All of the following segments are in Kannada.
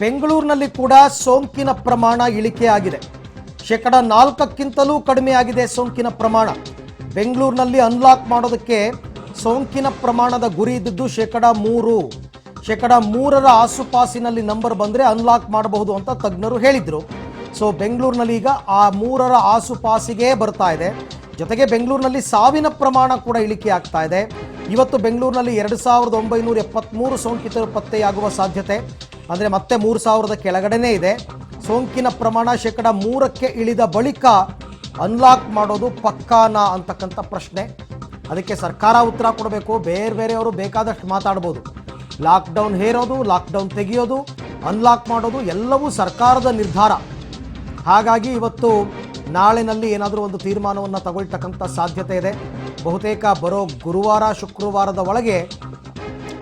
ಬೆಂಗಳೂರಿನಲ್ಲಿ ಕೂಡ ಸೋಂಕಿನ ಪ್ರಮಾಣ ಇಳಿಕೆಯಾಗಿದೆ. 4%ಕ್ಕಿಂತಲೂ ಕಡಿಮೆ ಆಗಿದೆ ಸೋಂಕಿನ ಪ್ರಮಾಣ. ಬೆಂಗಳೂರಿನಲ್ಲಿ ಅನ್ಲಾಕ್ ಮಾಡೋದಕ್ಕೆ ಸೋಂಕಿನ ಪ್ರಮಾಣದ ಗುರಿ ಇದ್ದದ್ದು 3%. 3% ಆಸುಪಾಸಿನಲ್ಲಿ ನಂಬರ್ ಬಂದರೆ ಅನ್ಲಾಕ್ ಮಾಡಬಹುದು ಅಂತ ತಜ್ಞರು ಹೇಳಿದರು. ಸೊ ಬೆಂಗಳೂರಿನಲ್ಲಿ ಈಗ ಆ 3% ಆಸುಪಾಸಿಗೆ ಬರ್ತಾ ಇದೆ. ಜೊತೆಗೆ ಬೆಂಗಳೂರಿನಲ್ಲಿ ಸಾವಿನ ಪ್ರಮಾಣ ಕೂಡ ಇಳಿಕೆ ಆಗ್ತಾ ಇದೆ. ಇವತ್ತು ಬೆಂಗಳೂರಿನಲ್ಲಿ 2973 ಸೋಂಕಿತರು ಪತ್ತೆಯಾಗುವ ಸಾಧ್ಯತೆ, ಅಂದರೆ ಮತ್ತೆ 3000 ಕೆಳಗಡೆನೇ ಇದೆ. ಸೋಂಕಿನ ಪ್ರಮಾಣ 3% ಇಳಿದ ಬಳಿಕ ಅನ್ಲಾಕ್ ಮಾಡೋದು ಪಕ್ಕಾನಾ ಅಂತಕ್ಕಂಥ ಪ್ರಶ್ನೆ. ಅದಕ್ಕೆ ಸರ್ಕಾರ ಉತ್ತರ ಕೊಡಬೇಕು. ಬೇರೆಯವರು ಬೇಕಾದಷ್ಟು ಮಾತಾಡ್ಬೋದು. ಲಾಕ್ಡೌನ್ ಹೇರೋದು, ಲಾಕ್ಡೌನ್ ತೆಗೆಯೋದು, ಅನ್ಲಾಕ್ ಮಾಡೋದು ಎಲ್ಲವೂ ಸರ್ಕಾರದ ನಿರ್ಧಾರ. ಹಾಗಾಗಿ ಇವತ್ತು ನಾಳೆನಲ್ಲಿ ಏನಾದರೂ ಒಂದು ತೀರ್ಮಾನವನ್ನು ತಗೊಳ್ತಕ್ಕಂಥ ಸಾಧ್ಯತೆ ಇದೆ. ಬಹುತೇಕ ಬರೋ ಗುರುವಾರ ಶುಕ್ರವಾರದ ಒಳಗೆ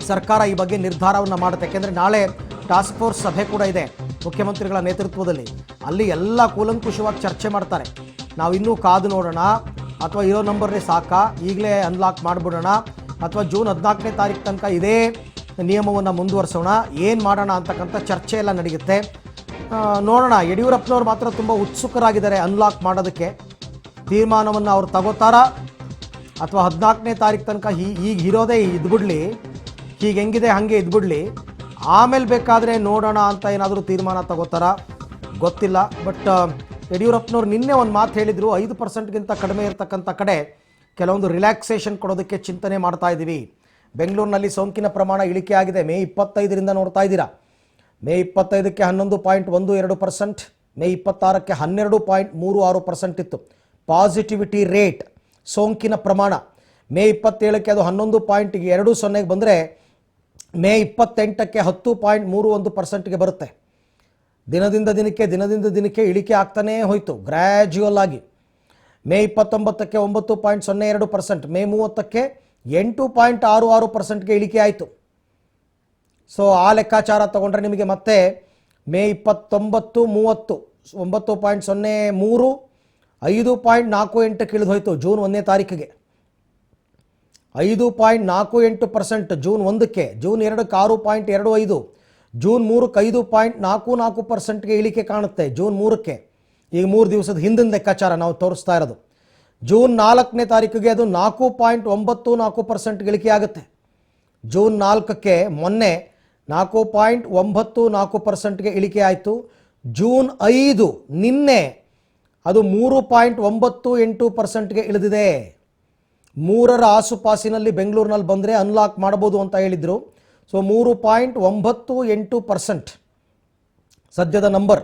ಸರ್ಕಾರ ಈ ಬಗ್ಗೆ ನಿರ್ಧಾರವನ್ನು ಮಾಡುತ್ತೆ. ಯಾಕೆಂದರೆ ನಾಳೆ ಟಾಸ್ಕ್ ಫೋರ್ಸ್ ಸಭೆ ಕೂಡ ಇದೆ ಮುಖ್ಯಮಂತ್ರಿಗಳ ನೇತೃತ್ವದಲ್ಲಿ. ಅಲ್ಲಿ ಎಲ್ಲ ಕೂಲಂಕುಷವಾಗಿ ಚರ್ಚೆ ಮಾಡ್ತಾರೆ. ನಾವು ಇನ್ನೂ ಕಾದು ನೋಡೋಣ, ಅಥವಾ ಇರೋ ನಂಬರ್ನೇ ಸಾಕಾ, ಈಗಲೇ ಅನ್ಲಾಕ್ ಮಾಡಿಬಿಡೋಣ, ಅಥವಾ ಜೂನ್ 14ನೇ ತಾರೀಕು ತನಕ ಇದೇ ನಿಯಮವನ್ನು ಮುಂದುವರಿಸೋಣ, ಏನು ಮಾಡೋಣ ಅಂತಕ್ಕಂಥ ಚರ್ಚೆ ಎಲ್ಲ ನಡೆಯುತ್ತೆ. ನೋಡೋಣ. ಯಡಿಯೂರಪ್ಪನವ್ರು ಮಾತ್ರ ತುಂಬ ಉತ್ಸುಕರಾಗಿದ್ದಾರೆ ಅನ್ಲಾಕ್ ಮಾಡೋದಕ್ಕೆ. ತೀರ್ಮಾನವನ್ನು ಅವ್ರು ತಗೋತಾರಾ ಅಥವಾ 14ನೇ ತಾರೀಕು ತನಕ ಈಗ ಇರೋದೇ ಇದ್ಬಿಡ್ಲಿ, ಹೀಗೆ ಹೆಂಗಿದೆ ಹಾಗೆ ಇದ್ಬಿಡ್ಲಿ, ಆಮೇಲೆ ಬೇಕಾದರೆ ನೋಡೋಣ ಅಂತ ಏನಾದರೂ ತೀರ್ಮಾನ ತಗೋತಾರಾ ಗೊತ್ತಿಲ್ಲ. ಬಟ್ ಯಡಿಯೂರಪ್ಪನವ್ರು ನಿನ್ನೆ ಒಂದು ಮಾತು ಹೇಳಿದರು, 5%ಗಿಂತ ಕಡಿಮೆ ಇರತಕ್ಕಂಥ ಕಡೆ ಕೆಲವೊಂದು ರಿಲ್ಯಾಕ್ಸೇಷನ್ ಕೊಡೋದಕ್ಕೆ ಚಿಂತನೆ ಮಾಡ್ತಾ ಇದ್ದೀವಿ. ಬೆಂಗಳೂರಿನಲ್ಲಿ ಸೋಂಕಿನ ಪ್ರಮಾಣ ಇಳಿಕೆ ಆಗಿದೆ. ಮೇ 25ರಿಂದ ನೋಡ್ತಾ ಇದ್ದೀರಾ. ಮೇ 25ಕ್ಕೆ 11.12%, ಮೇ 26ಕ್ಕೆ 12.36% ಇತ್ತು ಪಾಸಿಟಿವಿಟಿ ರೇಟ್, ಸೋಂಕಿನ ಪ್ರಮಾಣ. ಮೇ 27ಕ್ಕೆ ಅದು 11.20ಗೆ ಬಂದರೆ ಮೇ 28ಕ್ಕೆ 10.31%ಗೆ ಬರುತ್ತೆ. ದಿನದಿಂದ ದಿನಕ್ಕೆ ಇಳಿಕೆ ಆಗ್ತಾನೇ ಹೋಯಿತು ಗ್ರ್ಯಾಜುವಲ್ ಆಗಿ. ಮೇ 29ಕ್ಕೆ 9.02%, ಮೇ 30ಕ್ಕೆ 8.66%ಗೆ ಇಳಿಕೆ ಆಯಿತು. ಸೊ ಆ ಲೆಕ್ಕಾಚಾರ ತಗೊಂಡ್ರೆ ನಿಮಗೆ ಮತ್ತೆ ಮೇ 29, 30 9.03, 5.48ಕ್ಕೆ ಇಳಿದು ಹೋಯಿತು ಜೂನ್ 1ನೇ ತಾರೀಕಿಗೆ. 5.48% ಜೂನ್ 1ಕ್ಕೆ, ಜೂನ್ 2ಕ್ಕೆ 6.25, ಜೂನ್ 3ಕ್ಕೆ 5.44%ಗೆ ಇಳಿಕೆ ಕಾಣುತ್ತೆ ಜೂನ್ 3ಕ್ಕೆ. ಈಗ 3 ದಿವಸದ ಹಿಂದಿನ ಲೆಕ್ಕಾಚಾರ ನಾವು ತೋರಿಸ್ತಾ ಇರೋದು. ಜೂನ್ 4ನೇ ತಾರೀಕಿಗೆ ಅದು 4.94%ಗೆ ಇಳಿಕೆ ಆಗುತ್ತೆ. ಜೂನ್ 4ಕ್ಕೆ ಮೊನ್ನೆ 4.94%ಗೆ ಇಳಿಕೆ ಆಯಿತು. ಜೂನ್ 5 ನಿನ್ನೆ ಅದು 3.98%ಗೆ ಇಳಿದಿದೆ. 3% ಆಸುಪಾಸಿನಲ್ಲಿ ಬೆಂಗಳೂರಿನಲ್ಲಿ ಬಂದರೆ ಅನ್ಲಾಕ್ ಮಾಡ್ಬೋದು ಅಂತ ಹೇಳಿದರು. ಸೊ 3.98% ಸದ್ಯದ ನಂಬರ್.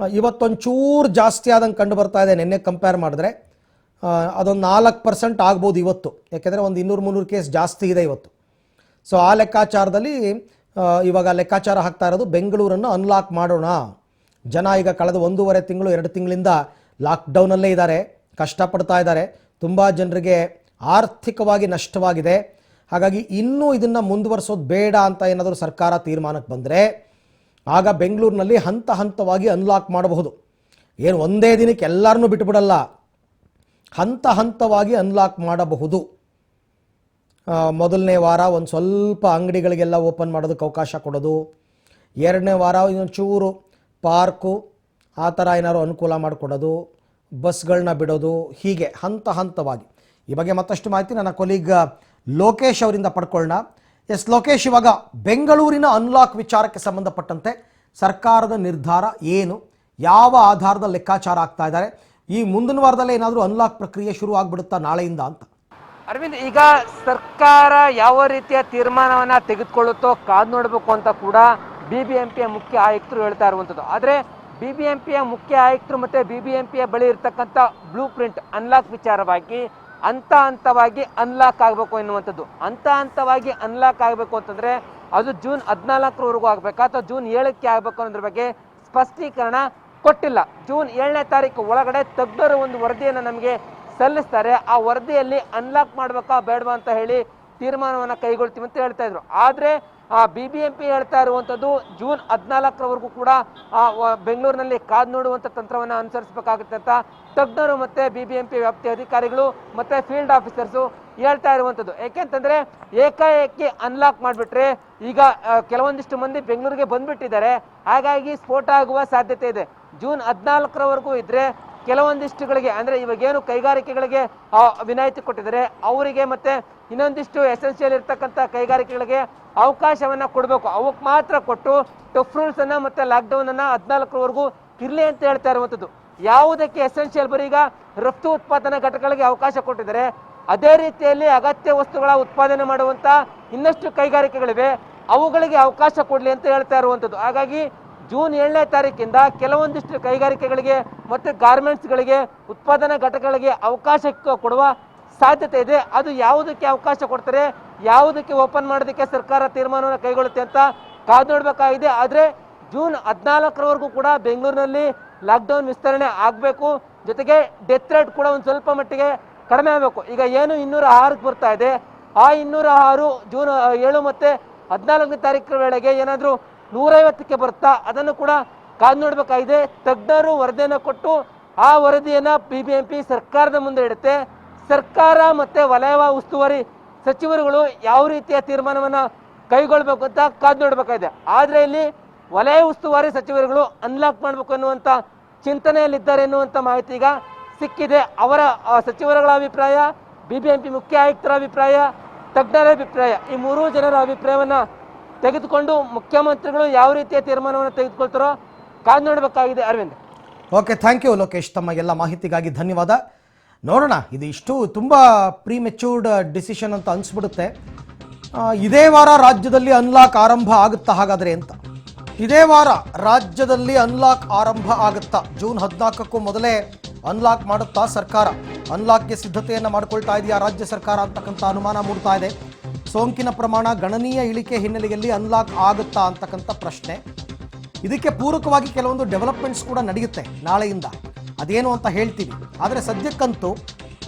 ಇವತ್ತೊಂಚೂರು ಜಾಸ್ತಿ ಆದಂಗೆ ಕಂಡು ಬರ್ತಾ ಇದೆ. ನಿನ್ನೆ ಕಂಪೇರ್ ಮಾಡಿದ್ರೆ ಅದೊಂದು 4% ಆಗ್ಬೋದು ಇವತ್ತು. ಯಾಕೆಂದರೆ ಒಂದು 200-300 ಕೇಸ್ ಜಾಸ್ತಿ ಇದೆ ಇವತ್ತು. ಸೊ ಆ ಲೆಕ್ಕಾಚಾರದಲ್ಲಿ ಇವಾಗ ಲೆಕ್ಕಾಚಾರ ಹಾಕ್ತಾ ಇರೋದು ಬೆಂಗಳೂರನ್ನು ಅನ್ಲಾಕ್ ಮಾಡೋಣ. ಜನ ಈಗ ಕಳೆದ 1.5 ತಿಂಗಳು 2 ತಿಂಗಳಿಂದ ಲಾಕ್ಡೌನಲ್ಲೇ ಇದ್ದಾರೆ, ಕಷ್ಟಪಡ್ತಾ ಇದ್ದಾರೆ. ತುಂಬ ಜನರಿಗೆ ಆರ್ಥಿಕವಾಗಿ ನಷ್ಟವಾಗಿದೆ. ಹಾಗಾಗಿ ಇನ್ನೂ ಇದನ್ನು ಮುಂದುವರಿಸೋದು ಬೇಡ ಅಂತ ಏನಾದರೂ ಸರ್ಕಾರ ತೀರ್ಮಾನಕ್ಕೆ ಬಂದರೆ ಆಗ ಬೆಂಗಳೂರಿನಲ್ಲಿ ಹಂತವಾಗಿ ಅನ್ಲಾಕ್ ಮಾಡಬಹುದು. ಏನು ಒಂದೇ ದಿನಕ್ಕೆ ಎಲ್ಲರನ್ನೂ ಬಿಟ್ಟುಬಿಡಲ್ಲ, ಹಂತವಾಗಿ ಅನ್ಲಾಕ್ ಮಾಡಬಹುದು. ಮೊದಲನೇ ವಾರ ಒಂದು ಸ್ವಲ್ಪ ಅಂಗಡಿಗಳಿಗೆಲ್ಲ ಓಪನ್ ಮಾಡೋದಕ್ಕೆ ಅವಕಾಶ ಕೊಡೋದು, 2ನೇ ವಾರ ಇನ್ನೊಂಚೂರು ಪಾರ್ಕು ಆ ಥರ ಏನಾದ್ರು ಅನುಕೂಲ ಮಾಡಿಕೊಡೋದು, ಬಸ್ಗಳನ್ನ ಬಿಡೋದು, ಹೀಗೆ ಹಂತವಾಗಿ. ಈ ಬಗ್ಗೆ ಮತ್ತಷ್ಟು ಮಾಹಿತಿ ನನ್ನ ಕೊಲೀಗ್ ಲೋಕೇಶ್ ಅವರಿಂದ ಪಡ್ಕೊಳ್ಳೋಣ. ಎಸ್ ಲೋಕೇಶ್, ಇವಾಗ ಬೆಂಗಳೂರಿನ ಅನ್ಲಾಕ್ ವಿಚಾರಕ್ಕೆ ಸಂಬಂಧಪಟ್ಟಂತೆ ಸರ್ಕಾರದ ನಿರ್ಧಾರ ಏನು, ಯಾವ ಆಧಾರದ ಲೆಕ್ಕಾಚಾರ ಆಗ್ತಾ ಇದ್ದಾರೆ, ಈ ಮುಂದಿನ ವಾರದಲ್ಲೇ ಏನಾದರೂ ಅನ್ಲಾಕ್ ಪ್ರಕ್ರಿಯೆ ಶುರು ಆಗ್ಬಿಡುತ್ತಾ ನಾಳೆಯಿಂದ ಅಂತ? ಅರವಿಂದ್, ಈಗ ಸರ್ಕಾರ ಯಾವ ರೀತಿಯ ತೀರ್ಮಾನವನ್ನ ತೆಗೆದುಕೊಳ್ಳುತ್ತೋ ಕಾದು ನೋಡಬೇಕು ಅಂತ ಕೂಡ ಬಿಬಿಎಂಪಿಯ ಮುಖ್ಯ ಆಯುಕ್ತರು ಹೇಳ್ತಾ ಇರುವಂಥದ್ದು. ಆದರೆ ಬಿಬಿಎಂಪಿಯ ಮುಖ್ಯ ಆಯುಕ್ತರು ಮತ್ತು ಬಿಬಿಎಂಪಿಯ ಬಳಿ ಇರತಕ್ಕಂಥ ಬ್ಲೂ ಪ್ರಿಂಟ್ ಅನ್ಲಾಕ್ ವಿಚಾರವಾಗಿ ಹಂತವಾಗಿ ಅನ್ಲಾಕ್ ಆಗಬೇಕು ಎನ್ನುವಂಥದ್ದು. ಹಂತವಾಗಿ ಅನ್ಲಾಕ್ ಆಗಬೇಕು ಅಂತಂದರೆ ಅದು ಜೂನ್ 14ರವರೆಗೂ ಆಗಬೇಕಾ ಅಥವಾ ಜೂನ್ 7ಕ್ಕೆ ಆಗಬೇಕು ಅನ್ನೋದ್ರ ಬಗ್ಗೆ ಸ್ಪಷ್ಟೀಕರಣ ಕೊಟ್ಟಿಲ್ಲ. ಜೂನ್ 7ನೇ ತಾರೀಕು ಒಳಗಡೆ ತಜ್ಞರು ಒಂದು ವರದಿಯನ್ನು ನಮಗೆ ಸಲ್ಲಿಸ್ತಾರೆ. ಆ ವರದಿಯಲ್ಲಿ ಅನ್ಲಾಕ್ ಮಾಡಬೇಕಾ ಬೇಡವಾ ಅಂತ ಹೇಳಿ ತೀರ್ಮಾನವನ್ನು ಕೈಗೊಳ್ತೀವಿ ಅಂತ ಹೇಳ್ತಾ ಇದ್ರು. ಆದರೆ ಬಿಬಿಎಂಪಿ ಹೇಳ್ತಾ ಇರುವಂಥದ್ದು ಜೂನ್ 14ರವರೆಗೂ ಕೂಡ ಬೆಂಗಳೂರಿನಲ್ಲಿ ಕಾದು ನೋಡುವಂಥ ತಂತ್ರವನ್ನು ಅನುಸರಿಸಬೇಕಾಗುತ್ತೆ ಅಂತ ತಜ್ಞರು ಮತ್ತು ಬಿಬಿಎಂಪಿ ವ್ಯಾಪ್ತಿಯ ಅಧಿಕಾರಿಗಳು ಮತ್ತು ಫೀಲ್ಡ್ ಆಫೀಸರ್ಸು ಹೇಳ್ತಾ ಇರುವಂಥದ್ದು. ಯಾಕೆಂತಂದ್ರೆ ಏಕಾಏಕಿ ಅನ್ಲಾಕ್ ಮಾಡಿಬಿಟ್ರೆ ಈಗ ಕೆಲವೊಂದಿಷ್ಟು ಮಂದಿ ಬೆಂಗಳೂರಿಗೆ ಬಂದ್ಬಿಟ್ಟಿದ್ದಾರೆ, ಹಾಗಾಗಿ ಸ್ಫೋಟ ಆಗುವ ಸಾಧ್ಯತೆ ಇದೆ. ಜೂನ್ 14ರವರೆಗೂ ಇದ್ರೆ ಕೆಲವೊಂದಿಷ್ಟುಗಳಿಗೆ ಅಂದ್ರೆ ಇವಾಗೇನು ಕೈಗಾರಿಕೆಗಳಿಗೆ ವಿನಾಯಿತಿ ಕೊಟ್ಟಿದ್ದಾರೆ ಅವರಿಗೆ ಮತ್ತೆ ಇನ್ನೊಂದಿಷ್ಟು ಎಸೆನ್ಷಿಯಲ್ ಇರ್ತಕ್ಕಂಥ ಕೈಗಾರಿಕೆಗಳಿಗೆ ಅವಕಾಶವನ್ನ ಕೊಡಬೇಕು. ಅವಕ್ಕೆ ಮಾತ್ರ ಕೊಟ್ಟು ಟಫ್ ರೂಲ್ಸ್ ಅನ್ನ ಮತ್ತೆ ಲಾಕ್ಡೌನ್ ಅನ್ನ 14ರವರೆಗೂ ಇರ್ಲಿ ಅಂತ ಹೇಳ್ತಾ ಇರುವಂಥದ್ದು. ಯಾವುದಕ್ಕೆ ಎಸೆನ್ಷಿಯಲ್ ಬರೀ ಈಗ ರಫ್ತು ಉತ್ಪಾದನಾ ಘಟಕಗಳಿಗೆ ಅವಕಾಶ ಕೊಟ್ಟಿದ್ದಾರೆ, ಅದೇ ರೀತಿಯಲ್ಲಿ ಅಗತ್ಯ ವಸ್ತುಗಳ ಉತ್ಪಾದನೆ ಮಾಡುವಂತ ಇನ್ನಷ್ಟು ಕೈಗಾರಿಕೆಗಳಿವೆ, ಅವುಗಳಿಗೆ ಅವಕಾಶ ಕೊಡ್ಲಿ ಅಂತ ಹೇಳ್ತಾ ಇರುವಂಥದ್ದು. ಹಾಗಾಗಿ ಜೂನ್ 7ನೇ ತಾರೀಕಿಂದ ಕೆಲವೊಂದಿಷ್ಟು ಕೈಗಾರಿಕೆಗಳಿಗೆ ಮತ್ತೆ ಗಾರ್ಮೆಂಟ್ಸ್ಗಳಿಗೆ ಉತ್ಪಾದನಾ ಘಟಕಗಳಿಗೆ ಅವಕಾಶ ಕೊಡುವ ಸಾಧ್ಯತೆ ಇದೆ. ಅದು ಯಾವುದಕ್ಕೆ ಅವಕಾಶ ಕೊಡ್ತಾರೆ, ಯಾವುದಕ್ಕೆ ಓಪನ್ ಮಾಡೋದಕ್ಕೆ ಸರ್ಕಾರ ತೀರ್ಮಾನವನ್ನು ಕೈಗೊಳ್ಳುತ್ತೆ ಅಂತ ಕಾದು ನೋಡಬೇಕಾಗಿದೆ. ಆದರೆ ಜೂನ್ 14ರವರೆಗೂ ಕೂಡ ಬೆಂಗಳೂರಿನಲ್ಲಿ ಲಾಕ್ಡೌನ್ ವಿಸ್ತರಣೆ ಆಗಬೇಕು. ಜೊತೆಗೆ ಡೆತ್ ರೇಟ್ ಕೂಡ ಒಂದು ಸ್ವಲ್ಪ ಮಟ್ಟಿಗೆ ಕಡಿಮೆ ಆಗಬೇಕು. ಈಗ ಏನು 206ಕ್ಕೆ ಬರ್ತಾ ಇದೆ, ಆ 206 ಜೂನ್ 7 ಮತ್ತೆ 14ನೇ ತಾರೀಕು ವೇಳೆಗೆ ಏನಾದರೂ 150ಕ್ಕೆ ಬರುತ್ತಾ ಅದನ್ನು ಕೂಡ ಕಾದು ನೋಡಬೇಕಾಗಿದೆ. ತಜ್ಞರು ವರದಿಯನ್ನು ಕೊಟ್ಟು ಆ ವರದಿಯನ್ನ BBMP ಸರ್ಕಾರದ ಮುಂದೆ ಇಡುತ್ತೆ. ಸರ್ಕಾರ ಮತ್ತೆ ವಲಯ ಉಸ್ತುವಾರಿ ಸಚಿವರುಗಳು ಯಾವ ರೀತಿಯ ತೀರ್ಮಾನವನ್ನ ಕೈಗೊಳ್ಳಬೇಕು ಅಂತ ಕಾದು ನೋಡಬೇಕಾಗಿದೆ. ಆದ್ರೆ ಇಲ್ಲಿ ವಲಯ ಉಸ್ತುವಾರಿ ಸಚಿವರುಗಳು ಅನ್ಲಾಕ್ ಮಾಡಬೇಕು ಅನ್ನುವಂತ ಚಿಂತನೆಯಲ್ಲಿದ್ದಾರೆ ಎನ್ನುವಂತ ಮಾಹಿತಿ ಈಗ ಸಿಕ್ಕಿದೆ. ಅವರ ಸಚಿವರುಗಳ ಅಭಿಪ್ರಾಯ, BBMP ಮುಖ್ಯ ಆಯುಕ್ತರ ಅಭಿಪ್ರಾಯ, ತಜ್ಞರ ಅಭಿಪ್ರಾಯ, ಈ 3 ಜನರ ಅಭಿಪ್ರಾಯವನ್ನ ತೆಗೆದುಕೊಂಡು ಮುಖ್ಯಮಂತ್ರಿಗಳು ಯಾವ ರೀತಿಯ ತೀರ್ಮಾನವನ್ನು ತೆಗೆದುಕೊಳ್ತಾರೋ ಕಾದು ನೋಡಬೇಕಾಗಿದೆ. Arvind. Okay, thank you Lokesh, ತಮ್ಮ ಎಲ್ಲ ಮಾಹಿತಿಗಾಗಿ ಧನ್ಯವಾದ. ನೋಡೋಣ, ಇದು ಇಷ್ಟು ತುಂಬ ಪ್ರೀಮೆಚ್ಯೂರ್ಡ್ ಡಿಸಿಷನ್ ಅಂತ ಅನಿಸ್ಬಿಡುತ್ತೆ. ಇದೇ ವಾರ ರಾಜ್ಯದಲ್ಲಿ ಅನ್ಲಾಕ್ ಆರಂಭ ಆಗುತ್ತಾ ಹಾಗಾದರೆ ಅಂತ? ಇದೇ ವಾರ ರಾಜ್ಯದಲ್ಲಿ ಅನ್ಲಾಕ್ ಆರಂಭ ಆಗುತ್ತಾ? ಜೂನ್ 14ಕ್ಕೂ ಮೊದಲೇ ಅನ್ಲಾಕ್ ಮಾಡುತ್ತಾ ಸರ್ಕಾರ? ಅನ್ಲಾಕ್ಗೆ ಸಿದ್ಧತೆಯನ್ನು ಮಾಡಿಕೊಳ್ತಾ ಇದೆಯಾ ರಾಜ್ಯ ಸರ್ಕಾರ ಅಂತಕ್ಕಂಥ ಅನುಮಾನ ಮೂಡ್ತಾ ಇದೆ. ಸೋಂಕಿನ ಪ್ರಮಾಣ ಗಣನೀಯ ಇಳಿಕೆ ಹಿನ್ನೆಲೆಯಲ್ಲಿ ಅನ್ಲಾಕ್ ಆಗುತ್ತಾ ಅಂತಕ್ಕಂಥ ಪ್ರಶ್ನೆ. ಇದಕ್ಕೆ ಪೂರಕವಾಗಿ ಕೆಲವೊಂದು ಡೆವಲಪ್ಮೆಂಟ್ಸ್ ಕೂಡ ನಡೆಯುತ್ತೆ ನಾಳೆಯಿಂದ, ಅದೇನು ಅಂತ ಹೇಳ್ತೀವಿ. ಆದರೆ ಸದ್ಯಕ್ಕಂತೂ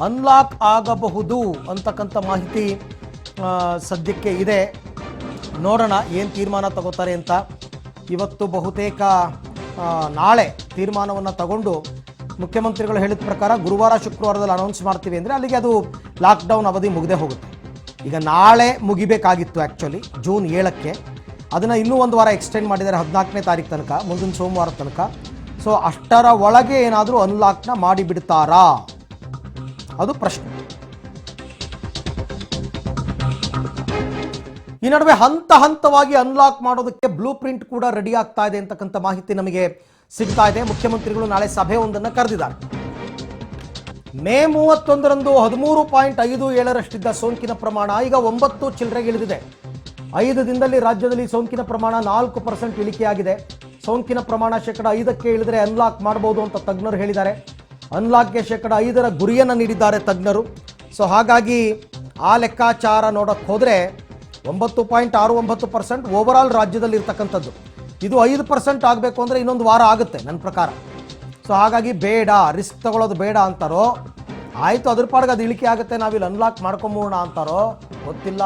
ಅನ್ಲಾಕ್ ಆಗಬಹುದು ಅಂತಕ್ಕಂಥ ಮಾಹಿತಿ ಸದ್ಯಕ್ಕೆ ಇದೆ. ನೋಡೋಣ ಏನು ತೀರ್ಮಾನ ತಗೋತಾರೆ ಅಂತ. ಇವತ್ತು ಬಹುತೇಕ ನಾಳೆ ತೀರ್ಮಾನವನ್ನು ತಗೊಂಡು ಮುಖ್ಯಮಂತ್ರಿಗಳು ಹೇಳಿದ ಪ್ರಕಾರ ಗುರುವಾರ ಶುಕ್ರವಾರದಲ್ಲಿ ಅನೌನ್ಸ್ ಮಾಡ್ತೀವಿ ಅಂದರೆ ಅಲ್ಲಿಗೆ ಅದು ಲಾಕ್ಡೌನ್ ಅವಧಿ ಮುಗಿದೇ ಹೋಗುತ್ತೆ. ಈಗ ನಾಳೆ ಮುಗಿಬೇಕಾಗಿತ್ತು ಆ್ಯಕ್ಚುಲಿ ಜೂನ್ 7ಕ್ಕೆ, ಅದನ್ನು ಇನ್ನೂ ಒಂದು ವಾರ ಎಕ್ಸ್ಟೆಂಡ್ ಮಾಡಿದ್ದಾರೆ 14ನೇ ತಾರೀಕು ತನಕ, ಮುಂದಿನ ಸೋಮವಾರ ತನಕ. ಸೊ ಅಷ್ಟರ ಒಳಗೆ ಏನಾದರೂ ಅನ್ಲಾಕ್ನ ಮಾಡಿಬಿಡ್ತಾರಾ, ಅದು ಪ್ರಶ್ನೆ. ಈ ನಡುವೆ ಹಂತ ಹಂತವಾಗಿ ಅನ್ಲಾಕ್ ಮಾಡೋದಕ್ಕೆ ಬ್ಲೂ ಪ್ರಿಂಟ್ ಕೂಡ ರೆಡಿ ಆಗ್ತಾ ಇದೆ ಅಂತಕ್ಕಂಥ ಮಾಹಿತಿ ನಮಗೆ ಸಿಗ್ತಾ ಇದೆ. ಮುಖ್ಯಮಂತ್ರಿಗಳು ನಾಳೆ ಸಭೆ ಒಂದನ್ನು ಕರೆದಿದ್ದಾರೆ. ಮೇ 31ರಂದು 13.57ರಷ್ಟಿದ್ದ ಸೋಂಕಿನ ಪ್ರಮಾಣ ಈಗ 9 ಚಿಲ್ಲರೆಗೆ ಇಳಿದಿದೆ. 5 ದಿನದಲ್ಲಿ ರಾಜ್ಯದಲ್ಲಿ ಸೋಂಕಿನ ಪ್ರಮಾಣ 4% ಇಳಿಕೆಯಾಗಿದೆ. ಸೋಂಕಿನ ಪ್ರಮಾಣ 5% ಇಳಿದರೆ ಅನ್ಲಾಕ್ ಮಾಡಬಹುದು ಅಂತ ತಜ್ಞರು ಹೇಳಿದ್ದಾರೆ. ಅನ್ಲಾಕ್ಗೆ 5% ಗುರಿಯನ್ನು ನೀಡಿದ್ದಾರೆ ತಜ್ಞರು. ಸೊ ಹಾಗಾಗಿ ಆ ಲೆಕ್ಕಾಚಾರ ನೋಡಕ್ಕೆ ಹೋದರೆ 9.69% ಓವರಾಲ್ ರಾಜ್ಯದಲ್ಲಿ ಇರ್ತಕ್ಕಂಥದ್ದು. ಇದು 5% ಆಗಬೇಕು ಅಂದರೆ ಇನ್ನೊಂದು ವಾರ ಆಗುತ್ತೆ ನನ್ನ ಪ್ರಕಾರ. ಸೊ ಹಾಗಾಗಿ ಬೇಡ, ರಿಸ್ಕ್ ತಗೊಳ್ಳೋದು ಬೇಡ ಅಂತಾರೋ, ಆಯಿತು ಅದ್ರ ಪಾಡಿಗೆ ಅದು ಇಳಿಕೆ ಆಗುತ್ತೆ ನಾವಿಲ್ಲಿ ಅನ್ಲಾಕ್ ಮಾಡ್ಕೊಂಬೋಣ ಅಂತಾರೋ ಗೊತ್ತಿಲ್ಲ.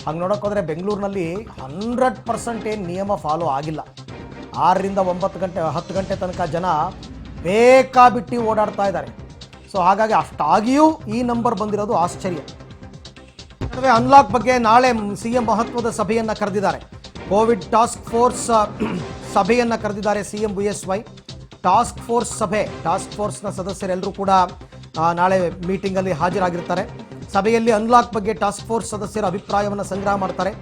ಹಂಗೆ ನೋಡೋಕೆ ಹೋದರೆ ಬೆಂಗಳೂರಿನಲ್ಲಿ 100% ಏನು ನಿಯಮ ಫಾಲೋ ಆಗಿಲ್ಲ. 6ರಿಂದ 9 ಗಂಟೆ 10 ಗಂಟೆ ತನಕ ಜನ ಬೇಕಾಬಿಟ್ಟು ಓಡಾಡ್ತಾ ಇದ್ದಾರೆ. ಸೊ ಹಾಗಾಗಿ ಅಷ್ಟಾಗಿಯೂ ಈ ನಂಬರ್ ಬಂದಿರೋದು ಆಶ್ಚರ್ಯ. ಅನ್ಲಾಕ್ ಬಗ್ಗೆ ನಾಳೆ CM ಮಹತ್ವದ ಸಭೆಯನ್ನು ಕರೆದಿದ್ದಾರೆ. ಕೋವಿಡ್ ಟಾಸ್ಕ್ ಫೋರ್ಸ್ ಸಭೆಯನ್ನು ಕರೆದಿದ್ದಾರೆ CM BSY. ಟಾಸ್ಕ್ ಫೋರ್ಸ್ನ ಸದಸ್ಯರೆಲ್ಲರೂ ಕೂಡ ನಾಳೆ ಮೀಟಿಂಗಲ್ಲಿ ಹಾಜರಾಗಿರ್ತಾರೆ. ಸಭೆಯಲ್ಲಿ ಅನ್ಲಾಕ್ ಬಗ್ಗೆ ಟಾಸ್ಕ್ ಫೋರ್ಸ್ ಸದಸ್ಯರ ಅಭಿಪ್ರಾಯವನ್ನು ಸಂಗ್ರಹ ಮಾಡ್ತಾರೆ.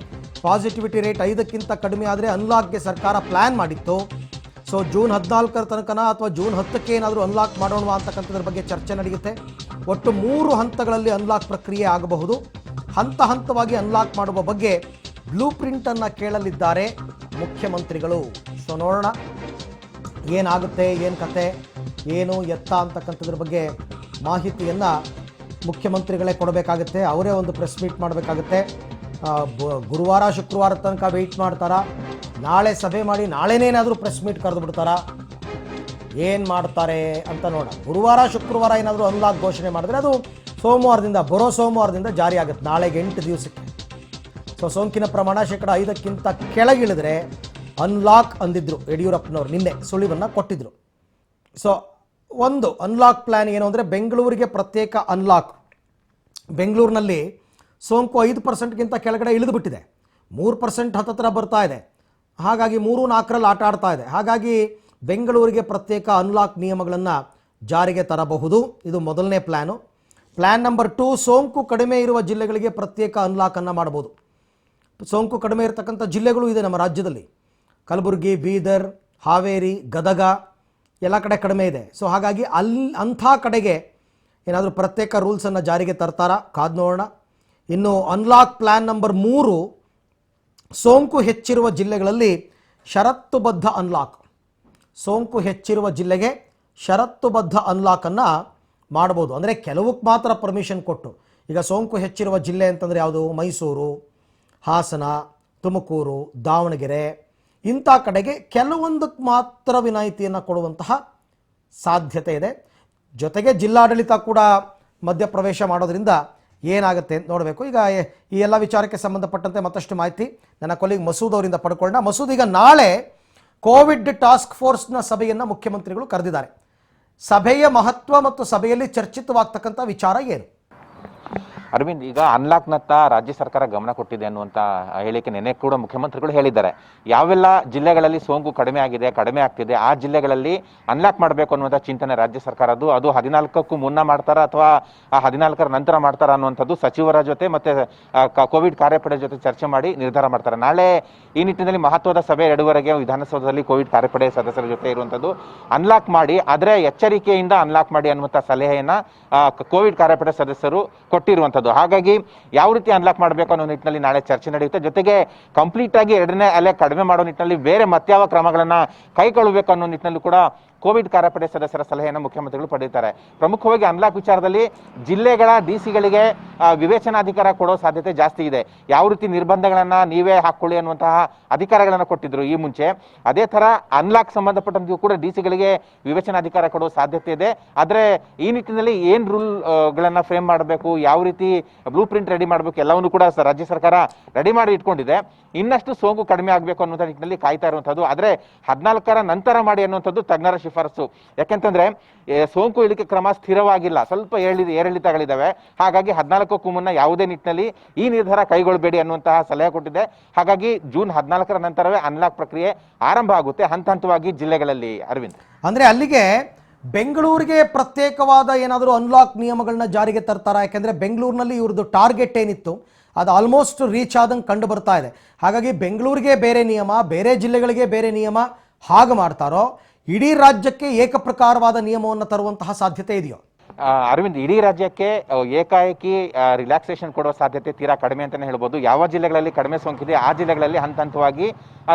ಪಾಸಿಟಿವಿಟಿ ರೇಟ್ 5ಕ್ಕಿಂತ ಕಡಿಮೆ ಆದರೆ ಅನ್ಲಾಕ್ಗೆ ಸರ್ಕಾರ ಪ್ಲ್ಯಾನ್ ಮಾಡಿತ್ತು. ಸೊ ಜೂನ್ 14ರ ತನಕನ ಅಥವಾ ಜೂನ್ 10ಕ್ಕೆ ಏನಾದರೂ ಅನ್ಲಾಕ್ ಮಾಡೋಣ ಅಂತಕ್ಕಂಥದ್ರ ಬಗ್ಗೆ ಚರ್ಚೆ ನಡೆಯುತ್ತೆ. ಒಟ್ಟು 3 ಹಂತಗಳಲ್ಲಿ ಅನ್ಲಾಕ್ ಪ್ರಕ್ರಿಯೆ ಆಗಬಹುದು. ಹಂತ ಹಂತವಾಗಿ ಅನ್ಲಾಕ್ ಮಾಡುವ ಬಗ್ಗೆ ಬ್ಲೂ ಪ್ರಿಂಟನ್ನು ಕೇಳಲಿದ್ದಾರೆ ಮುಖ್ಯಮಂತ್ರಿಗಳು. ಸೊ ನೋಡೋಣ ಏನಾಗುತ್ತೆ, ಏನು ಕತೆ, ಏನು ಎತ್ತ ಅಂತಕ್ಕಂಥದ್ರ ಬಗ್ಗೆ ಮಾಹಿತಿಯನ್ನು ಮುಖ್ಯಮಂತ್ರಿಗಳೇ ಕೊಡಬೇಕಾಗುತ್ತೆ. ಅವರೇ ಒಂದು ಪ್ರೆಸ್ ಮೀಟ್ ಮಾಡಬೇಕಾಗುತ್ತೆ. ಗುರುವಾರ ಶುಕ್ರವಾರ ತನಕ ವೆಯ್ಟ್ ಮಾಡ್ತಾರಾ, ನಾಳೆ ಸಭೆ ಮಾಡಿ ನಾಳೆನೇನಾದರೂ ಪ್ರೆಸ್ ಮೀಟ್ ಕರೆದು ಬಿಡ್ತಾರಾ, ಏನು ಮಾಡ್ತಾರೆ ಅಂತ ನೋಡೋಣ. ಗುರುವಾರ ಶುಕ್ರವಾರ ಏನಾದರೂ ಅನ್ಲಾಕ್ ಘೋಷಣೆ ಮಾಡಿದ್ರೆ ಅದು ಬರೋ ಸೋಮವಾರದಿಂದ ಜಾರಿ ಆಗುತ್ತೆ, ನಾಳೆಗೆ 8 ದಿವಸಕ್ಕೆ. ಸೊ ಸೋಂಕಿನ ಪ್ರಮಾಣ 5%ಕ್ಕಿಂತ ಕೆಳಗಿಳಿದ್ರೆ ಅನ್ಲಾಕ್ ಅಂದಿದ್ರು ಯಡಿಯೂರಪ್ಪನವರು, ನಿನ್ನೆ ಸುಳಿವನ್ನು ಕೊಟ್ಟಿದ್ರು. ಸೊ ಒಂದು ಅನ್ಲಾಕ್ ಪ್ಲ್ಯಾನ್ ಏನು ಅಂದರೆ ಬೆಂಗಳೂರಿಗೆ ಪ್ರತ್ಯೇಕ ಅನ್ಲಾಕ್, ಬೆಂಗಳೂರಿನಲ್ಲಿ ಸೋಂಕು 5%ಗಿಂತ ಕೆಳಗಡೆ ಇಳಿದು ಬಿಟ್ಟಿದೆ. 3% ಹತ್ತತ್ರ ಬರ್ತಾ ಇದೆ. ಹಾಗಾಗಿ 3-4ರಲ್ಲಿ ಆಟ ಆಡ್ತಾ ಇದೆ. ಹಾಗಾಗಿ ಬೆಂಗಳೂರಿಗೆ ಪ್ರತ್ಯೇಕ ಅನ್ಲಾಕ್ ನಿಯಮಗಳನ್ನು ಜಾರಿಗೆ ತರಬಹುದು. ಇದು ಮೊದಲನೇ ಪ್ಲ್ಯಾನು. ಪ್ಲ್ಯಾನ್ ನಂಬರ್ 2, ಸೋಂಕು ಕಡಿಮೆ ಇರುವ ಜಿಲ್ಲೆಗಳಿಗೆ ಪ್ರತ್ಯೇಕ ಅನ್ಲಾಕನ್ನು ಮಾಡ್ಬೋದು. ಸೋಂಕು ಕಡಿಮೆ ಇರತಕ್ಕಂಥ ಜಿಲ್ಲೆಗಳು ಇದೆ ನಮ್ಮ ರಾಜ್ಯದಲ್ಲಿ. ಕಲಬುರಗಿ, ಬೀದರ್, ಹಾವೇರಿ, ಗದಗ ಎಲ್ಲ ಕಡೆ ಕಡಿಮೆ ಇದೆ. ಸೊ ಹಾಗಾಗಿ ಅಂಥ ಕಡೆಗೆ ಏನಾದರೂ ಪ್ರತ್ಯೇಕ ರೂಲ್ಸನ್ನು ಜಾರಿಗೆ ತರ್ತಾರಾ, ಕಾದು ನೋಡೋಣ. ಇನ್ನು ಅನ್ಲಾಕ್ ಪ್ಲ್ಯಾನ್ ನಂಬರ್ 3, ಸೋಂಕು ಹೆಚ್ಚಿರುವ ಜಿಲ್ಲೆಗಳಲ್ಲಿ ಷರತ್ತುಬದ್ಧ ಅನ್ಲಾಕ್. ಸೋಂಕು ಹೆಚ್ಚಿರುವ ಜಿಲ್ಲೆಗೆ ಷರತ್ತುಬದ್ಧ ಅನ್ಲಾಕನ್ನು ಮಾಡ್ಬೋದು. ಅಂದರೆ ಕೆಲವಕ್ಕೆ ಮಾತ್ರ ಪರ್ಮಿಷನ್ ಕೊಟ್ಟು. ಈಗ ಸೋಂಕು ಹೆಚ್ಚಿರುವ ಜಿಲ್ಲೆ ಅಂತಂದರೆ ಯಾವುದು? ಮೈಸೂರು, ಹಾಸನ, ತುಮಕೂರು, ದಾವಣಗೆರೆ ಇಂಥ ಕಡೆಗೆ ಕೆಲವೊಂದಕ್ಕೆ ಮಾತ್ರ ವಿನಾಯಿತಿಯನ್ನು ಕೊಡುವಂತಹ ಸಾಧ್ಯತೆ ಇದೆ. ಜೊತೆಗೆ ಜಿಲ್ಲಾಡಳಿತ ಕೂಡ ಮಧ್ಯಪ್ರವೇಶ ಮಾಡೋದ್ರಿಂದ ಏನಾಗುತ್ತೆ ಅಂತ ನೋಡಬೇಕು. ಈಗ ಈ ಎಲ್ಲ ವಿಚಾರಕ್ಕೆ ಸಂಬಂಧಪಟ್ಟಂತೆ ಮತ್ತಷ್ಟು ಮಾಹಿತಿ ನನ್ನ ಕೊಲೀಗ್ ಮಸೂದ್ ಅವರಿಂದ ಪಡ್ಕೊಳ್ಳೋಣ. ಮಸೂದ್, ಈಗ ನಾಳೆ ಕೋವಿಡ್ ಟಾಸ್ಕ್ ಫೋರ್ಸ್ನ ಸಭೆಯನ್ನು ಮುಖ್ಯಮಂತ್ರಿಗಳು ಕರೆದಿದ್ದಾರೆ. ಸಭೆಯ ಮಹತ್ವ ಮತ್ತು ಸಭೆಯಲ್ಲಿ ಚರ್ಚಿತವಾಗ್ತಕ್ಕಂಥ ವಿಚಾರ ಏನು? ಅರವಿಂದ್, ಈಗ ಅನ್ಲಾಕ್ನತ್ತ ರಾಜ್ಯ ಸರ್ಕಾರ ಗಮನ ಕೊಟ್ಟಿದೆ ಅನ್ನುವಂಥ ಹೇಳಿಕೆ ನೆನೆ ಕೂಡ ಮುಖ್ಯಮಂತ್ರಿಗಳು ಹೇಳಿದ್ದಾರೆ. ಯಾವೆಲ್ಲ ಜಿಲ್ಲೆಗಳಲ್ಲಿ ಸೋಂಕು ಕಡಿಮೆ ಆಗ್ತಿದೆ ಆ ಜಿಲ್ಲೆಗಳಲ್ಲಿ ಅನ್ಲಾಕ್ ಮಾಡಬೇಕು ಅನ್ನುವಂಥ ಚಿಂತನೆ ರಾಜ್ಯ ಸರ್ಕಾರದ್ದು. ಅದು 14ಕ್ಕೂ ಮುನ್ನ ಮಾಡ್ತಾರಾ ಅಥವಾ 14ರ ನಂತರ ಮಾಡ್ತಾರಾ ಅನ್ನುವಂಥದ್ದು ಸಚಿವರ ಜೊತೆ ಮತ್ತೆ ಕೋವಿಡ್ ಕಾರ್ಯಪಡೆ ಜೊತೆ ಚರ್ಚೆ ಮಾಡಿ ನಿರ್ಧಾರ ಮಾಡ್ತಾರೆ. ನಾಳೆ ಈ ನಿಟ್ಟಿನಲ್ಲಿ ಮಹತ್ವದ ಸಭೆ 2ವರೆಗೆ ವಿಧಾನಸೌಧದಲ್ಲಿ ಕೋವಿಡ್ ಕಾರ್ಯಪಡೆ ಸದಸ್ಯರ ಜೊತೆ ಇರುವಂಥದ್ದು. ಅನ್ಲಾಕ್ ಮಾಡಿ, ಆದರೆ ಎಚ್ಚರಿಕೆಯಿಂದ ಅನ್ಲಾಕ್ ಮಾಡಿ ಅನ್ನುವಂಥ ಸಲಹೆಯನ್ನ ಕೋವಿಡ್ ಕಾರ್ಯಪಡೆ ಸದಸ್ಯರು ಕೊಟ್ಟಿರುವಂಥದ್ದು. ಹಾಗಾಗಿ ಯಾವ ರೀತಿ ಅನ್ಲಾಕ್ ಮಾಡಬೇಕು ಅನ್ನೋ ನಿಟ್ಟಿನಲ್ಲಿ ನಾಳೆ ಚರ್ಚೆ ನಡೆಯುತ್ತೆ. ಜೊತೆಗೆ ಕಂಪ್ಲೀಟ್ ಆಗಿ 2ನೇ ಅಲೆ ಕಡಿಮೆ ಮಾಡೋ ನಿಟ್ಟಿನಲ್ಲಿ ಬೇರೆ ಮತ್ಯಾವ ಕ್ರಮಗಳನ್ನ ಕೈಗೊಳ್ಳಬೇಕು ಅನ್ನೋ ನಿಟ್ಟಿನಲ್ಲೂ ಕೂಡ ಕೋವಿಡ್ ಕಾರ್ಯಪಡೆ ಸದಸ್ಯರ ಸಲಹೆಯನ್ನು ಮುಖ್ಯಮಂತ್ರಿಗಳು ಪಡೆಯುತ್ತಾರೆ. ಪ್ರಮುಖವಾಗಿ ಅನ್ಲಾಕ್ ವಿಚಾರದಲ್ಲಿ ಜಿಲ್ಲೆಗಳ ಡಿಸಿಗಳಿಗೆ ವಿವೇಚನಾಧಿಕಾರ ಕೊಡೋ ಸಾಧ್ಯತೆ ಜಾಸ್ತಿ ಇದೆ. ಯಾವ ರೀತಿ ನಿರ್ಬಂಧಗಳನ್ನ ನೀವೇ ಹಾಕೊಳ್ಳಿ ಅನ್ನುವಂತಹ ಅಧಿಕಾರಗಳನ್ನು ಕೊಟ್ಟಿದ್ರು ಈ ಮುಂಚೆ, ಅದೇ ತರ ಅನ್ಲಾಕ್ ಸಂಬಂಧಪಟ್ಟಂತೆಯೂ ಕೂಡ ಡಿಸಿಗಳಿಗೆ ವಿವೇಚನಾಧಿಕಾರ ಕೊಡೋ ಸಾಧ್ಯತೆ ಇದೆ. ಆದರೆ ಈ ನಿಟ್ಟಿನಲ್ಲಿ ಏನ್ ರೂಲ್ ಗಳನ್ನ ಫ್ರೇಮ್ ಮಾಡಬೇಕು, ಯಾವ ರೀತಿ ಬ್ಲೂ ಪ್ರಿಂಟ್ ರೆಡಿ ಮಾಡಬೇಕು, ಎಲ್ಲವನ್ನೂ ಕೂಡ ರಾಜ್ಯ ಸರ್ಕಾರ ರೆಡಿ ಮಾಡಿ ಇಟ್ಕೊಂಡಿದೆ. ಇನ್ನಷ್ಟು ಸೋಂಕು ಕಡಿಮೆ ಆಗಬೇಕು ಅನ್ನುವಂಥ ನಿಟ್ಟಿನಲ್ಲಿ ಕಾಯ್ತಾ ಇರುವಂಥದ್ದು. ಆದರೆ 14ರ ನಂತರ ಮಾಡಿ ಅನ್ನುವಂಥದ್ದು ತಜ್ಞರ ಶಿಫಾರಸು. ಯಾಕೆಂತಂದ್ರೆ ಸೋಂಕು ಇಳಿಕೆ ಕ್ರಮ ಸ್ಥಿರವಾಗಿಲ್ಲ, ಸ್ವಲ್ಪ ಏರಿಳಿತಗಳಿದ್ದಾವೆ. ಹಾಗಾಗಿ 14ಕ್ಕೂ ಮುನ್ನ ಯಾವುದೇ ನಿಟ್ಟಿನಲ್ಲಿ ಈ ನಿರ್ಧಾರ ಕೈಗೊಳ್ಳಬೇಡಿ ಅನ್ನುವಂತಹ ಸಲಹೆ ಕೊಟ್ಟಿದೆ. ಹಾಗಾಗಿ ಜೂನ್ 14ರ ನಂತರವೇ ಅನ್ಲಾಕ್ ಪ್ರಕ್ರಿಯೆ ಆರಂಭ ಆಗುತ್ತೆ ಹಂತ ಹಂತವಾಗಿ ಜಿಲ್ಲೆಗಳಲ್ಲಿ. ಅರವಿಂದ್, ಅಂದ್ರೆ ಅಲ್ಲಿಗೆ ಬೆಂಗಳೂರಿಗೆ ಪ್ರತ್ಯೇಕವಾದ ಏನಾದರೂ ಅನ್ಲಾಕ್ ನಿಯಮಗಳನ್ನ ಜಾರಿಗೆ ತರ್ತಾರ? ಯಾಕೆಂದ್ರೆ ಬೆಂಗಳೂರಿನಲ್ಲಿ ಇವ್ರದ್ದು ಟಾರ್ಗೆಟ್ ಏನಿತ್ತು ಅದು ಆಲ್ಮೋಸ್ಟ್ ರೀಚ್ ಆದಂಗೆ ಕಂಡು ಬರ್ತಾ ಇದೆ. ಹಾಗಾಗಿ ಬೆಂಗಳೂರಿಗೆ ಬೇರೆ ನಿಯಮ, ಬೇರೆ ಜಿಲ್ಲೆಗಳಿಗೆ ಬೇರೆ ನಿಯಮ ಹಾಗೆ ಮಾಡ್ತಾರೋ, ಇಡೀ ರಾಜ್ಯಕ್ಕೆ ಏಕಪ್ರಕಾರವಾದ ನಿಯಮವನ್ನು ತರುವಂತಹ ಸಾಧ್ಯತೆ ಇದೆಯೋ? ಅರವಿಂದ್, ಇಡೀ ರಾಜ್ಯಕ್ಕೆ ಏಕಾಏಕಿ ರಿಲ್ಯಾಕ್ಸೇಷನ್ ಕೊಡುವ ಸಾಧ್ಯತೆ ತೀರಾ ಕಡಿಮೆ ಅಂತಾನೆ ಹೇಳ್ಬೋದು. ಯಾವ ಜಿಲ್ಲೆಗಳಲ್ಲಿ ಕಡಿಮೆ ಸೋಂಕಿದೆ ಆ ಜಿಲ್ಲೆಗಳಲ್ಲಿ ಹಂತ ಹಂತವಾಗಿ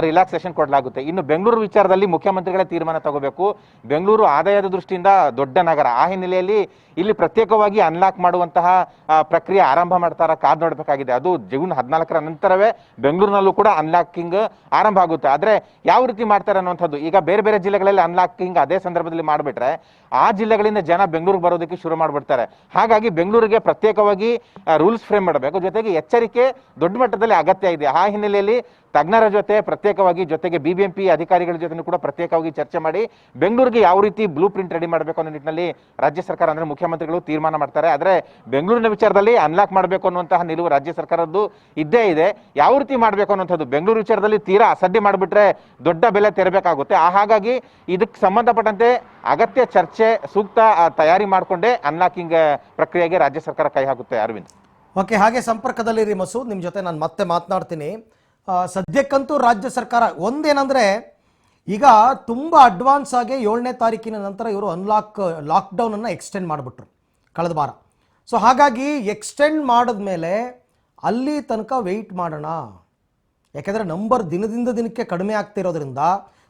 ರಿಲ್ಯಾಕ್ಸೇಷನ್ ಕೊಡಲಾಗುತ್ತೆ. ಇನ್ನು ಬೆಂಗಳೂರು ವಿಚಾರದಲ್ಲಿ ಮುಖ್ಯಮಂತ್ರಿಗಳೇ ತೀರ್ಮಾನ ತಗೋಬೇಕು. ಬೆಂಗಳೂರು ಆದಾಯದ ದೃಷ್ಟಿಯಿಂದ ದೊಡ್ಡ ನಗರ, ಆ ಹಿನ್ನೆಲೆಯಲ್ಲಿ ಇಲ್ಲಿ ಪ್ರತ್ಯೇಕವಾಗಿ ಅನ್ಲಾಕ್ ಮಾಡುವಂತಹ ಪ್ರಕ್ರಿಯೆ ಆರಂಭ ಮಾಡ್ತಾರ, ಕಾದು ನೋಡಬೇಕಾಗಿದೆ. ಅದು ಜೂನ್ 14ರ ನಂತರವೇ ಬೆಂಗಳೂರಿನಲ್ಲೂ ಕೂಡ ಅನ್ಲಾಕಿಂಗ್ ಆರಂಭ ಆಗುತ್ತೆ. ಆದ್ರೆ ಯಾವ ರೀತಿ ಮಾಡ್ತಾರೆ ಅನ್ನುವಂಥದ್ದು, ಈಗ ಬೇರೆ ಬೇರೆ ಜಿಲ್ಲೆಗಳಲ್ಲಿ ಅನ್ಲಾಕಿಂಗ್ ಅದೇ ಸಂದರ್ಭದಲ್ಲಿ ಮಾಡಿಬಿಟ್ರೆ ಆ ಜಿಲ್ಲೆಗಳಿಂದ ಜನ ಬೆಂಗಳೂರಿಗೆ ಬರೋದಕ್ಕೆ ಶುರು ಮಾಡಿಬಿಡ್ತಾರೆ. ಹಾಗಾಗಿ ಬೆಂಗಳೂರಿಗೆ ಪ್ರತ್ಯೇಕವಾಗಿ ರೂಲ್ಸ್ ಫ್ರೇಮ್ ಮಾಡಬೇಕು. ಜೊತೆಗೆ ಎಚ್ಚರಿಕೆ ದೊಡ್ಡ ಮಟ್ಟದಲ್ಲಿ ಅಗತ್ಯ ಇದೆ. ಆ ಹಿನ್ನೆಲೆಯಲ್ಲಿ ತಜ್ಞರ ಜೊತೆ ಪ್ರತ್ಯೇಕವಾಗಿ, ಜೊತೆಗೆ ಬಿಬಿಎಂಪಿ ಅಧಿಕಾರಿಗಳ ಜೊತೆ ಕೂಡ ಪ್ರತ್ಯೇಕವಾಗಿ ಚರ್ಚೆ ಮಾಡಿ ಬೆಂಗಳೂರಿಗೆ ಯಾವ ರೀತಿ ಬ್ಲೂ ಪ್ರಿಂಟ್ ರೆಡಿ ಮಾಡಬೇಕು ಅನ್ನೋ ನಿಟ್ಟಿನಲ್ಲಿ ರಾಜ್ಯ ಸರ್ಕಾರ ಅಂದ್ರೆ ಮುಖ್ಯಮಂತ್ರಿಗಳು ತೀರ್ಮಾನ ಮಾಡ್ತಾರೆ. ಆದರೆ ಬೆಂಗಳೂರಿನ ವಿಚಾರದಲ್ಲಿ ಅನ್ಲಾಕ್ ಮಾಡಬೇಕು ಅನ್ನುವಂತಹ ನಿಲುವು ರಾಜ್ಯ ಸರ್ಕಾರದ್ದು ಇದ್ದೇ ಇದೆ. ಯಾವ ರೀತಿ ಮಾಡಬೇಕು ಅನ್ನುವಂಥದ್ದು ಬೆಂಗಳೂರು ವಿಚಾರದಲ್ಲಿ ತೀರಾ ಅಸಡ್ಡೆ ಮಾಡಿಬಿಟ್ರೆ ದೊಡ್ಡ ಬೆಲೆ ತೆರಬೇಕಾಗುತ್ತೆ. ಹಾಗಾಗಿ ಇದಕ್ಕೆ ಸಂಬಂಧಪಟ್ಟಂತೆ ಅಗತ್ಯ ಚರ್ಚೆ, ಸೂಕ್ತ ತಯಾರಿ ಮಾಡಿಕೊಂಡೇ ಅನ್ಲಾಕಿಂಗ್ ಪ್ರಕ್ರಿಯೆಗೆ ರಾಜ್ಯ ಸರ್ಕಾರ ಕೈ ಹಾಕುತ್ತೆ. ಅರವಿಂದ್, ಓಕೆ, ಹಾಗೆ ಸಂಪರ್ಕದಲ್ಲಿರಿ ಮಸೂದ್, ನಿಮ್ಮ ಜೊತೆ ನಾನು ಮತ್ತೆ ಮಾತನಾಡ್ತೀನಿ. ಸದ್ಯಕ್ಕಂತೂ ರಾಜ್ಯ ಸರ್ಕಾರ ಒಂದೇನಂದರೆ, ಈಗ ತುಂಬ ಅಡ್ವಾನ್ಸ್ ಆಗಿ 7ನೇ ತಾರೀಕಿನ ನಂತರ ಇವರು ಲಾಕ್ಡೌನನ್ನು ಎಕ್ಸ್ಟೆಂಡ್ ಮಾಡಿಬಿಟ್ರು ಕಳೆದ ವಾರ. ಸೊ ಹಾಗಾಗಿ ಎಕ್ಸ್ಟೆಂಡ್ ಮಾಡಿದ್ಮೇಲೆ ಅಲ್ಲಿ ತನಕ ವೆಯ್ಟ್ ಮಾಡೋಣ. ಯಾಕೆಂದರೆ ನಂಬರ್ ದಿನದಿಂದ ದಿನಕ್ಕೆ ಕಡಿಮೆ ಆಗ್ತಿರೋದ್ರಿಂದ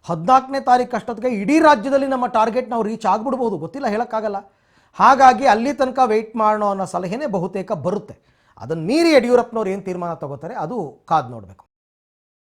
14ನೇ ತಾರೀಕು ಅಷ್ಟೊತ್ತಿಗೆ ಇಡೀ ರಾಜ್ಯದಲ್ಲಿ ನಮ್ಮ ಟಾರ್ಗೆಟ್ ನಾವು ರೀಚ್ ಆಗಿಬಿಡ್ಬೋದು, ಗೊತ್ತಿಲ್ಲ, ಹೇಳೋಕ್ಕಾಗಲ್ಲ. ಹಾಗಾಗಿ ಅಲ್ಲಿ ತನಕ ವೆಯ್ಟ್ ಮಾಡೋಣ ಅನ್ನೋ ಸಲಹೆನೇ ಬಹುತೇಕ ಬರುತ್ತೆ. ಅದನ್ನು ಮೀರಿ ಯಡಿಯೂರಪ್ಪನವ್ರು ಏನು ತೀರ್ಮಾನ ತಗೋತಾರೆ ಅದು ಕಾದು ನೋಡಬೇಕು.